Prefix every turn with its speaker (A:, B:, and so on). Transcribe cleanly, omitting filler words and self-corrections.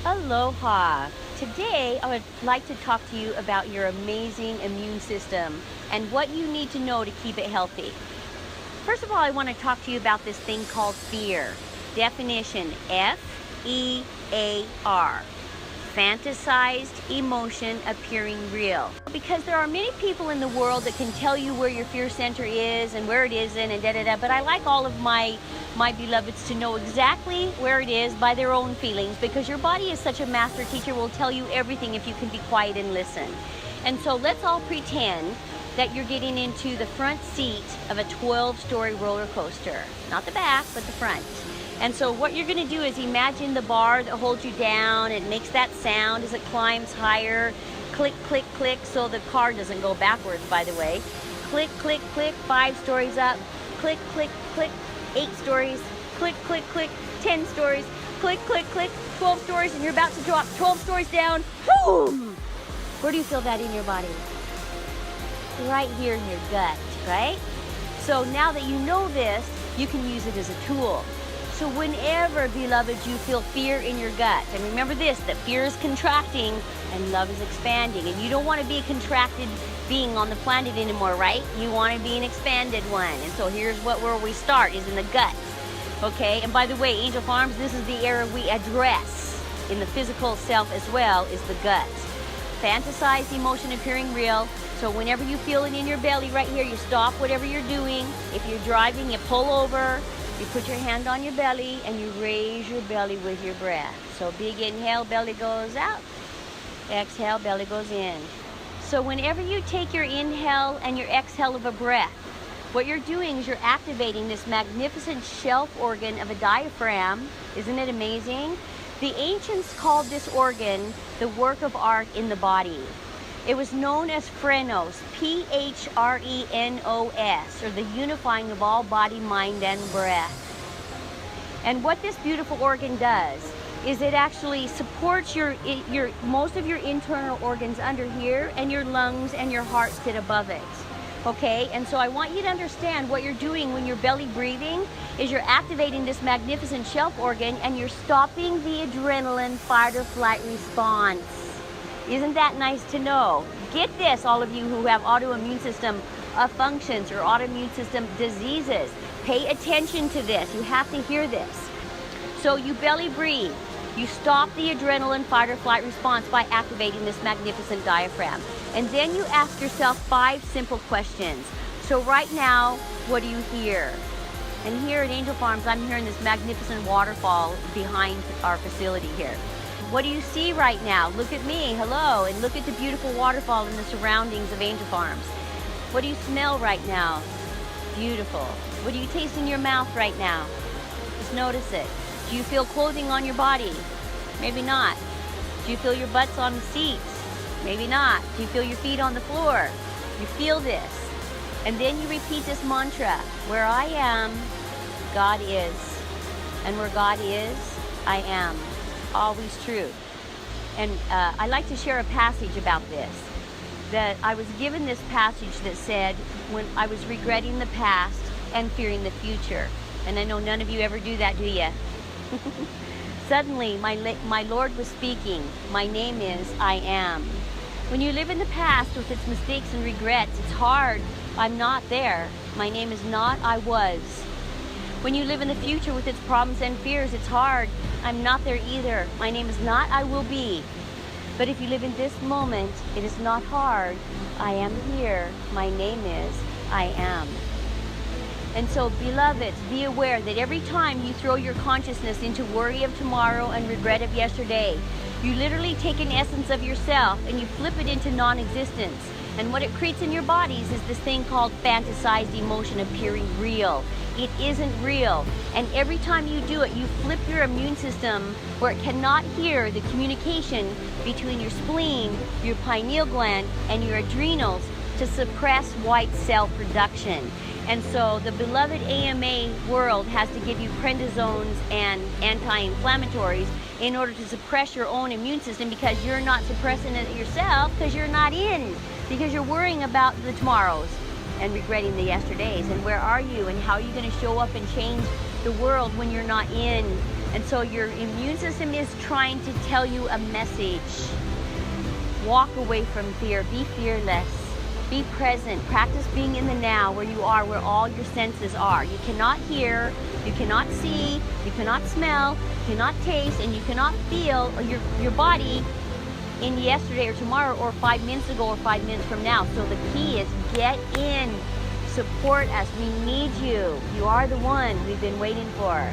A: Aloha. Today I would like to talk to you about your amazing immune system and what you need to know to keep it healthy. First of all, I want to talk to you about this thing called fear. Definition: F-E-A-R. Fantasized emotion appearing real. Because there are many people in the world that can tell you where your fear center is and where it isn't and da-da-da, but I like all of my beloveds to know exactly where it is by their own feelings, because your body is such a master teacher, will tell you everything if you can be quiet and listen. And so let's all pretend that you're getting into the front seat of a 12-story roller coaster. Not the back, but the front. And so what you're going to do is imagine the bar that holds you down. It makes that sound as it climbs higher. Click, click, click, so the car doesn't go backwards, by the way. Click, click, click, 5 stories up. Click, click, click, 8 stories. Click, click, click, 10 stories. Click, click, click, 12 stories, and you're about to drop 12 stories down. Boom! Where do you feel that in your body? Right here in your gut, right? So now that you know this, you can use it as a tool. So whenever, beloveds, you feel fear in your gut, and remember this, that fear is contracting and love is expanding. And you don't want to be a contracted being on the planet anymore, right? You want to be an expanded one. And so here's where we start, is in the gut. Okay, and by the way, Angel Farms, this is the area we address in the physical self as well, is the gut. Fantasized emotion appearing real. So whenever you feel it in your belly right here, you stop whatever you're doing. If you're driving, you pull over. You put your hand on your belly and you raise your belly with your breath. So big inhale, belly goes out. Exhale, belly goes in. So whenever you take your inhale and your exhale of a breath, what you're doing is you're activating this magnificent shelf organ of a diaphragm. Isn't it amazing? The ancients called this organ the work of art in the body. It was known as phrenos, P-H-R-E-N-O-S, or the unifying of all body, mind, and breath. And what this beautiful organ does is it actually supports most of your internal organs under here, and your lungs and your heart sit above it. Okay, and so I want you to understand what you're doing when you're belly breathing is you're activating this magnificent shelf organ and you're stopping the adrenaline fight or flight response. Isn't that nice to know? Get this, all of you who have autoimmune system functions or autoimmune system diseases. Pay attention to this. You have to hear this. So you belly breathe. You stop the adrenaline fight or flight response by activating this magnificent diaphragm. And then you ask yourself 5 simple questions. So right now, what do you hear? And here at Angel Farms, I'm hearing this magnificent waterfall behind our facility here. What do you see right now? Look at me, hello, and look at the beautiful waterfall and the surroundings of Angel Farms. What do you smell right now? Beautiful. What do you taste in your mouth right now? Just notice it. Do you feel clothing on your body? Maybe not. Do you feel your butts on the seats? Maybe not. Do you feel your feet on the floor? You feel this. And then you repeat this mantra: where I am, God is. And where God is, I am. Always true. And I like to share a passage about this. That I was given this passage that said, when I was regretting the past and fearing the future. And I know none of you ever do that, do you? Suddenly, my Lord was speaking. My name is I am. When you live in the past with its mistakes and regrets, it's hard. I'm not there. My name is not I was. When you live in the future with its problems and fears, it's hard. I'm not there either. My name is not I will be. But if you live in this moment, it is not hard. I am here. My name is I am. And so, beloveds, be aware that every time you throw your consciousness into worry of tomorrow and regret of yesterday, you literally take an essence of yourself and you flip it into non-existence. And what it creates in your bodies is this thing called fantasized emotion appearing real. It isn't real. And every time you do it, you flip your immune system where it cannot hear the communication between your spleen, your pineal gland, and your adrenals to suppress white cell production. And so the beloved AMA world has to give you prednisones and anti-inflammatories in order to suppress your own immune system, because you're not suppressing it yourself, because you're not in, because you're worrying about the tomorrows and regretting the yesterdays. And where are you, and how are you going to show up and change the world when you're not in? And so your immune system is trying to tell you a message. Walk away from fear. Be fearless. Be present. Practice being in the now, where you are, where all your senses are. You cannot hear, you cannot see, you cannot smell, you cannot taste, and you cannot feel your body in yesterday or tomorrow or 5 minutes ago or 5 minutes from now. So the key is get in. Support us. We need you. You are the one we've been waiting for.